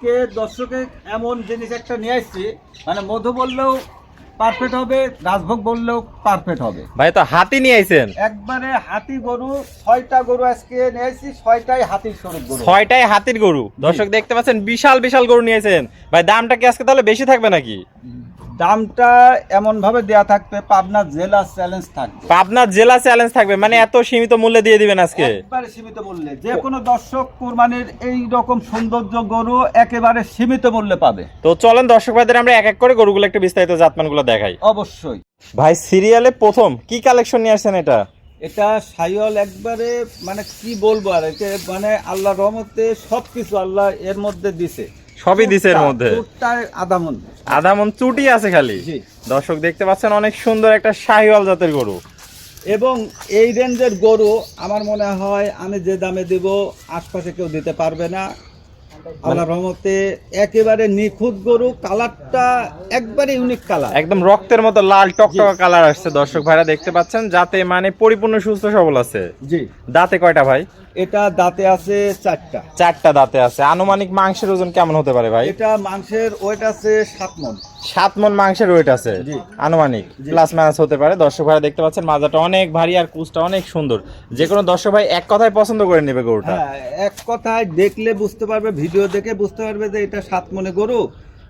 আজকে দর্শকে এমন জিনিস একটা নিয়ে আসছি, মানে মধু বললেও পারফেক্ট হবে, রাজভোগ বললেও পারফেক্ট হবে। ভাই তো হাতি নিয়ে আইছেন, একবারে হাতি গরু, 6টা গরু আজকে নিয়ে আসছি, 6টাই হাতির স্বরূপ গরু। 6টাই হাতির গরু। দর্শক দেখতে পাচ্ছেন বিশাল বিশাল গরু নিয়েছেন ভাই। দামটা কি আজকে তাহলে বেশি থাকবে নাকি? দামটা এমন ভাবে দেয়া থাকবে, পাবনা জেলা চ্যালেঞ্জ থাকবে। পাবনা জেলা চ্যালেঞ্জ থাকবে, মানে এত সীমিত মূল্যে দিয়ে দিবেন আজকে? একবারে সীমিত মূল্যে যে কোনো দর্শক কুরবানির এই রকম সৌন্দর্য গরু একেবারে সীমিত মূল্যে পাবে। তো চলেন দর্শক ভাইদের আমরা এক এক করে গরুগুলো একটু বিস্তারিত জাতমানগুলো দেখাই। অবশ্যই। ভাই সিরিয়ালে প্রথম কি কালেকশন নিয়ে আসছেন এটা? এটা সাইওয়াল, একবারে মানে কি বলবো আর, একে মানে আল্লাহর রহমতে সবকিছু আল্লাহ এর মধ্যে দিছে, সবই দিছে এর মধ্যে। আদামন আদামন চুটি আছে খালি। জি। দর্শক দেখতে পাচ্ছেন অনেক সুন্দর একটা শাহিওয়াল জাতের গরু। এবং এই রেঞ্জের গরু আমার মনে হয় আমি যে দামে দিব আশপাশে কেউ দিতে পারবে না। আল্লাহর রহমতে একেবারে নিখুঁত গরু, কালারটা একবারে ইউনিক কালার, একদম রক্তের মতো লাল টকটকা কালার আসছে। দর্শক ভাইরা দেখতে পাচ্ছেন, যাতে মানে পরিপূর্ণ সুস্থ সবল আছে। জি। দাঁতে কয়টা ভাই? এটা দাঁতে আছে 4টা। 4টা দাঁতে আছে। আনুমানিক মাংসের ওজন কেমন হতে পারে ভাই? এটা মাংসের ওয়েট আছে 7 মণ। 7 মণ মাংসের ওয়েট আছে আনুমানিক, প্লাস মাইনাস হতে পারে। দর্শক ভাইরা দেখতে পাচ্ছেন মাজাটা অনেক ভারী আর কুচটা অনেক সুন্দর। যে কোনো দর্শক ভাই এক কথায় পছন্দ করে নেবে গরুটা। হ্যাঁ, এক কথায় দেখলে বুঝতে পারবে, ভিডিও দেখে বুঝতে পারবে যে এটা 7 মণে গরু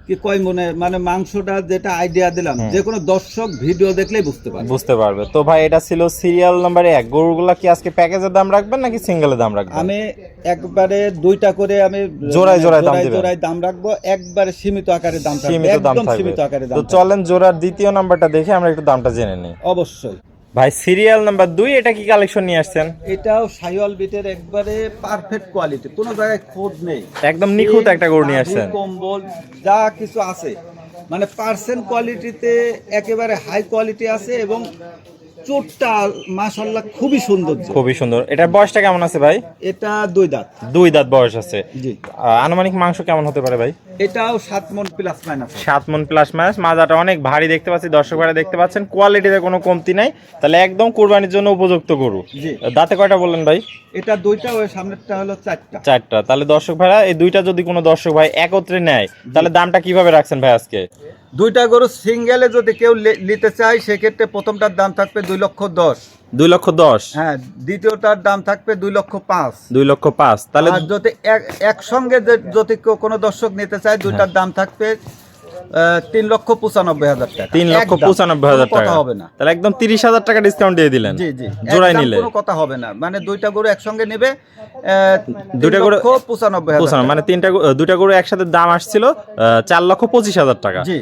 কি কয় মনে, মানে মাংসটা যেটা আইডিয়া দিলাম, যে কোনো দর্শক ভিডিও দেখলেই বুঝতে পারবে। তো ভাই এটা ছিল সিরিয়াল নাম্বার 1। গরুগুলা কি আজকে প্যাকেজের দাম রাখবেন নাকি সিঙ্গেলের দাম রাখবেন? আমি একবারে 2টা করে আমি জোড়ায় জোড়ায় দাম রাখবো, একবারে সীমিত আকারে দাম থাকবে, সীমিত দাম একদম থাকবে। সীমিত আকারে দাম তো থাকবে। চলেন জোড়ার দ্বিতীয় নাম্বারটা দেখে আমরা একটু দামটা জেনে নিই। অবশ্যই। ভাই সিরিয়াল নাম্বার 2, এটা কি কালেকশন নিয়ে আসছেন? এটাও সাইওয়াল বিটের একবারে পারফেক্ট কোয়ালিটি, কোনো জায়গায় খোঁজ নেই, একদম নিখুঁত একটা গরু নিয়ে আসছেন। কম্বল যা কিছু আছে মানে পার্সেন্ট কোয়ালিটিতে একেবারে হাই কোয়ালিটি আছে, এবং চোটটা মাশাআল্লাহ খুবই সুন্দর, খুবই সুন্দর। এটার বয়সটা কেমন আছে ভাই? এটা 2 দাঁত। 2 দাঁত বয়স আছে। জি। আনুমানিক মাংস কেমন হতে পারে ভাই? এটাও 7 মণ প্লাস মাইনাস। 7 মণ প্লাস মাইনাস। মাজাটা অনেক ভারী দেখতে পাচ্ছি, দর্শক ভাইরা দেখতে পাচ্ছেন কোয়ালিটিতে কোনো কমতি নাই। তাহলে একদম কুরবানির জন্য উপযুক্ত গরু। জি। দাঁতে কয়টা বললেন ভাই? এটা 2টা, ওই সামনেরটা হলো 4টা। 4টা। তাহলে দর্শক ভাইরা এই 2টা যদি কোনো দর্শক ভাই একত্রে নেয়, তাহলে দামটা কিভাবে রাখছেন ভাই আজকে? 2টা গরু সিঙ্গেলে যদি কেউ নিতে চায়, সেক্ষেত্রে প্রথমটার দাম থাকবে 2,10,000। 2,10,000। হ্যাঁ, দ্বিতীয়টার দাম থাকবে 2,05,000। 2,05,000। তাহলে আর যদি একসঙ্গে যদি কোনো দর্শক নিতে চায়, 2টার দাম থাকবে 3,95,000 টাকা। 3,95,000 টাকা হবে না। তাহলে একদম 30,000 টাকা ডিসকাউন্ট দিয়ে দিলেন। জি জি, জোড়ায় নিলে কোনো কথা হবে না, মানে 2টা গরু একসঙ্গে নেবে 2টা গরু 3,95,000, মানে 2টা গরু একসাথে দাম আসছিল 4,25,000 টাকা। জি।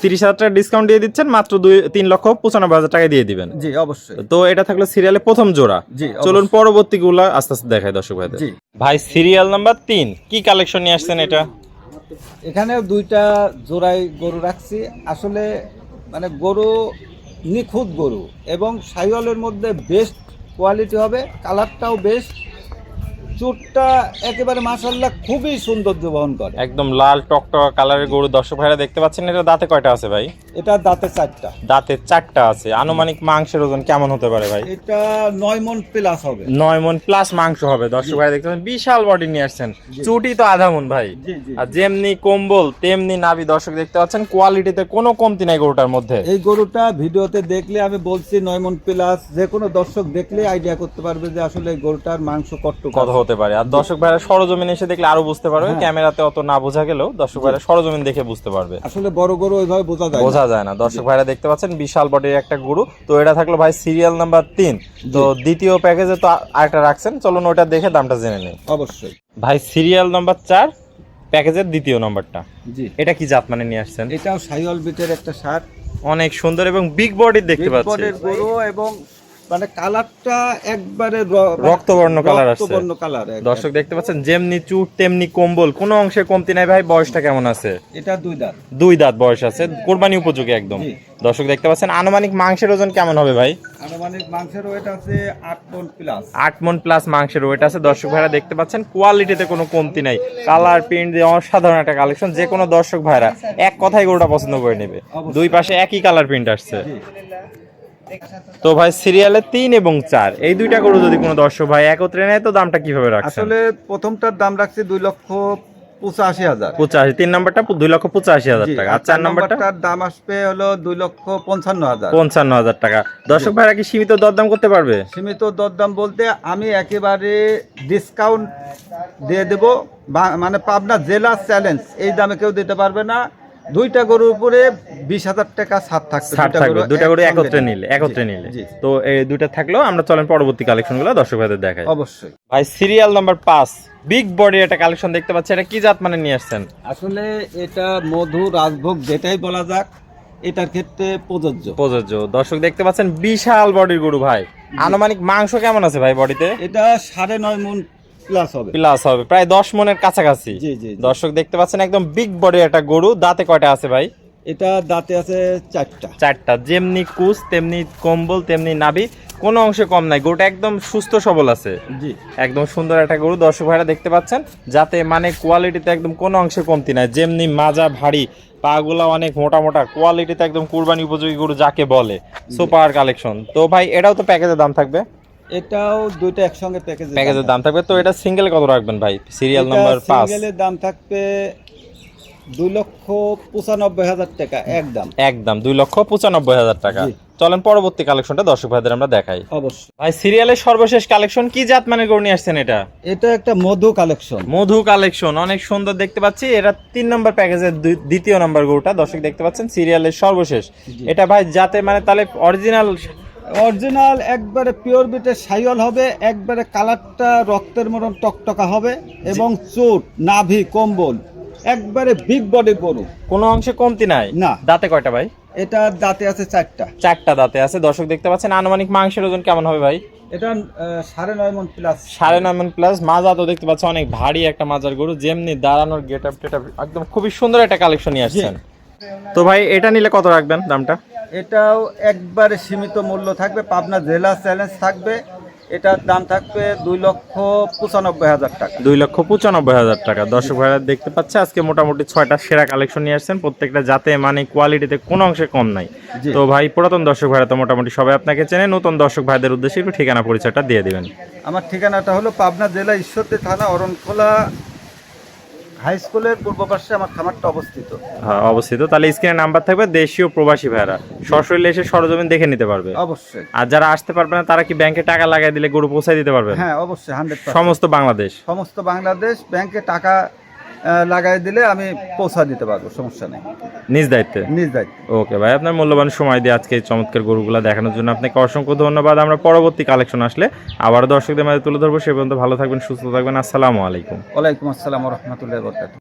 30,000 টাকা ডিসকাউন্ট দিয়ে দিচ্ছেন, মাত্র 3,95,000 টাকা দিয়ে দিবেন। জি অবশ্যই। তো এটা থাকলো সিরিয়ালে প্রথম জোড়া। জি, চলুন পরবর্তীগুলো আস্তে আস্তে দেখাই দর্শক ভাইদের। জি। ভাই সিরিয়াল নাম্বার 3, কি কালেকশন নিয়ে আসছেন এটা? এখানেও 2টা জোড়াই গরু রাখছি। আসলে মানে গরু নিখুঁত গরু, এবং সাইওয়ালের মধ্যে বেস্ট কোয়ালিটি হবে, কালারটাও বেস্ট, চুটটা একেবারে মাশাআল্লাহ খুবই সৌন্দর্য বহন করে। একদম লাল টকটকা কালারের গরু। দর্শক ভাইরা দেখতে পাচ্ছেন, এটা দাঁতে কয়টা আছে ভাই? এটা দাঁতে 4টা। দাঁতে 4টা আছে। আনুমানিক মাংসের ওজন কেমন হতে পারে ভাই? এটা 9 মণ প্লাস হবে। 9 মণ প্লাস মাংস হবে। দর্শক ভাই দেখতে পাচ্ছেন বিশাল বডি নিয়ে আসছেন। চুটি তো আধা মণ ভাই। জি জি। আর যেমনি কম্বল তেমনি নাভি। দর্শক দেখতে পাচ্ছেন কোয়ালিটিতে কোনো কমতি নাই গরুটার মধ্যে। এই গরুটা ভিডিওতে দেখলে আমি বলছি 9 মণ প্লাস, যে কোনো দর্শক দেখলে আইডিয়া করতে পারবে যে আসলে গরুটার মাংস কত হতে পারে। আর দর্শক ভাইরা সরজমিন এসে দেখলে আরো বুঝতে পারবে। ক্যামেরাতে অত না বোঝা গেলেও দর্শক ভাইরা সরজমিন দেখে বুঝতে পারবে। আসলে বড় গরু ওইভাবে বোঝা যায় না। দর্শক ভাইরা দেখতে পাচ্ছেন বিশাল বডির একটা গরু। তো এটা থাকলো ভাই সিরিয়াল নাম্বার 3। তো দ্বিতীয় প্যাকেজে তো আরেকটা রাখছেন, চলুন ওটা দেখে দামটা জেনে নিই। অবশ্যই। ভাই সিরিয়াল নাম্বার 4, প্যাকেজের দ্বিতীয় নাম্বারটা। জি। এটা কি জাত মানে নিয়ে আসছেন? এটাও সাইওয়াল বিটের একটা সার, অনেক সুন্দর এবং বিগ বডির দেখতে পাচ্ছি। বডির গরু, এবং মানে কালারটা একবারে রক্তবর্ণ কালার আছে। রক্তবর্ণ কালার। দর্শক দেখতে পাচ্ছেন যেমনি চুট তেমনি কম্বল, কোনো অংশে কমতি নাই ভাই। বয়সটা কেমন আছে? এটা 2 দাঁত। 2 দাঁত বয়স আছে, কুরবানি উপযোগী একদম। দর্শক দেখতে পাচ্ছেন আনুমানিক মাংসের ওজন কেমন হবে ভাই? আনুমানিক মাংসের ওয়েট আছে 8 মণ প্লাস। 8 মণ প্লাস মাংসের ওয়েট আছে। দর্শক ভাইরা দেখতে পাচ্ছেন কোয়ালিটিতে কোনো কমতি নাই। কালার প্রিন্ট দিয়ে অসাধারণ একটা কালেকশন। যে কোনো দর্শক ভাইরা এক কথায় গরুটা পছন্দ করে নেবে। দুই পাশে একই কালার প্রিন্ট আসছে। তো ভাই সিরিয়ালে 3 এবং 4 এই 2টা গরু যদি কোনো দর্শক ভাই একত্রে নেয়, তো দামটা কিভাবে রাখছেন? আসলে প্রথমটার দাম রাখছি 85,000। 85, 3 নাম্বারটা 2,85,000 টাকা, আর 4 নাম্বারটা নাম্বারটার দাম আসবে হলো 2,55,000। 55,000 টাকা। দর্শক ভাইরা কি সীমিত দরদাম করতে পারবে? সীমিত দরদাম বলতে আমি একেবারে ডিসকাউন্ট দিয়ে দেব, মানে পাবনা জেলা চ্যালেঞ্জ, এই দামে কেউ দিতে পারবে না। দুইটা গরুর উপরে 20,000 টাকা ছাড় থাকবে। ছাড় থাকবে দুইটা গরু একত্রে একসঙ্গে নিলে। জি। তো এই দুইটা থাকলেও আমরা চলেন পরবর্তী কালেকশনগুলো দর্শক ভাইদের দেখাই। অবশ্যই। ভাই সিরিয়াল নাম্বার 5, বিগ বডি একটা কালেকশন দেখতে পাচ্ছি, এটা কি জাত মানে নিয়ে আসছেন? আসলে এটা মধু রাজভোগ যেটাই বলা যাক, এটার ক্ষেত্রে প্রযোজ্য। দর্শক দেখতে পাচ্ছেন বিশাল বডির গরু ভাই। আনুমানিক মাংস কেমন আছে ভাই বডিতে? এটা 9.5 মণ প্লাস হবে, প্রায় 10 মণের কাছাকাছি। জি। দর্শক দেখতে পাচ্ছেন একদম বিগ বডি একটা গরু। দাঁতে কয়টা আছে ভাই? এটা দাঁতে আছে 4টা। যেমনি কুচ তেমনি কম্বল তেমনি নাভি, কোনো অংশে কম নাই। গরুটা একদম সুস্থ সবল আছে, জি। একদম সুন্দর একটা গরু। দর্শক ভাইরা দেখতে পাচ্ছেন, যাতে মানে কোয়ালিটিতে একদম কোনো অংশে কমতি নাই। যেমনি মাজা ভারী, পাগুলা অনেক মোটা, কোয়ালিটিতে একদম কুরবানি উপযোগী গরু যাকে বলে। Super collection. তো ভাই এটাও তো প্যাকেজের দাম থাকবে? এটাও দুইটা একসঙ্গে প্যাকেজের দাম থাকবে। তো এটা সিঙ্গেল কত রাখবেন ভাই? সিরিয়াল নাম্বার 5, সিঙ্গেলের দাম থাকবে 2,95,000 টাকা একদম। 2,95,000 টাকা। জি। চলেন পরবর্তী কালেকশনটা দর্শক ভাইদের আমরা দেখাই। অবশ্যই। ভাই সিরিয়ালের সর্বশেষ কালেকশন কি জাত মানে গরু নিয়ে আসছেন এটা? এটা একটা মধু কালেকশন, অনেক সুন্দর দেখতে পাচ্ছি। এটা 3 নম্বর প্যাকেজের 2য় নাম্বার গরুটা দর্শক দেখতে পাচ্ছেন, সিরিয়ালের সর্বশেষ। জি। এটা ভাই যাতে মানে তাহলে অরিজিনাল একবারে পিওর বিটের সাইওয়াল হবে, একবারে কালারটা রক্তের মতন টকটকা হবে, এবং চোট নাভি কম্বল একবারে বিগ বডির গরু, কোনো অংশে কমতি নাই। না। দাঁতে কয়টা ভাই? এটা দাঁতে আছে 4টা। 4টা দাঁতে আছে। দর্শক দেখতে পাচ্ছেন আনুমানিক মাংসের ওজন কেমন হবে ভাই? এটা 9.5 মণ প্লাস। 9.5 মণ প্লাস। মাজা তো দেখতে পাচ্ছেন অনেক ভারী একটা মাজার গরু, যেমনি দাঁড়ানোর গেটআপ একদম খুবই সুন্দর একটা কালেকশন নিয়ে আসছেন। তো ভাই এটা নিলে কত রাখবেন দামটা? এটাও একবারে সীমিত মূল্য থাকবে, পাবনা জেলা চ্যালেঞ্জ থাকবে। এটার দাম থাকবে 2,95,000 টাকা। 2,95,000 টাকা। দর্শক ভাইরা দেখতে পাচ্ছে আজকে মোটামুটি 6টা সেরা কালেকশন নিয়ে আসছেন, প্রত্যেকটা যাতে মানে কোয়ালিটিতে কোনো অংশে কম নাই। জি। তো ভাই পুরাতন দর্শক ভাইরা তো মোটামুটি সবাই আপনাকে চেনে, নতুন দর্শক ভাইদের উদ্দেশ্যে একটু ঠিকানা পরিচয়টা দিয়ে দিবেন। আমার ঠিকানাটা হলো পাবনা জেলা ঈশ্বরদী থানা অরণখোলা হাই স্কুলের পূর্ব পাশে আমার খামারটা অবস্থিত। হ্যাঁ অবস্থিত। তাহলে স্ক্রিনে নাম্বার থাকবে, দেশীয় প্রবাসী ভাইরা সরাসরি এসে সরজমিন দেখে নিতে পারবে। অবশ্যই। আর যারা আসতে পারবে না তারা কি ব্যাংকে টাকা লাগাই দিলে গরু পৌঁছায় দিতে পারবে? হ্যাঁ অবশ্যই, 100%। সমস্ত বাংলাদেশ ব্যাংকে টাকা লাগাই দিলে আমি পৌঁছা দিতে পারবো, সমস্যা নেই, নিজ দায়িত্বে। ওকে ভাই, আপনার মূল্যবান সময় দিয়ে আজকে এই চমৎকার গরুগুলো দেখানোর জন্য আপনাকে অসংখ্য ধন্যবাদ। আমরা পরবর্তী কালেকশন আসলে আবার দর্শকদের মাঝে তুলে ধরবো। সে পর্যন্ত ভালো থাকবেন, সুস্থ থাকবেন। আসসালামু আলাইকুম। ওয়ালাইকুম আসসালাম ওয়া রাহমাতুল্লাহি ওয়া বারাকাতুহু।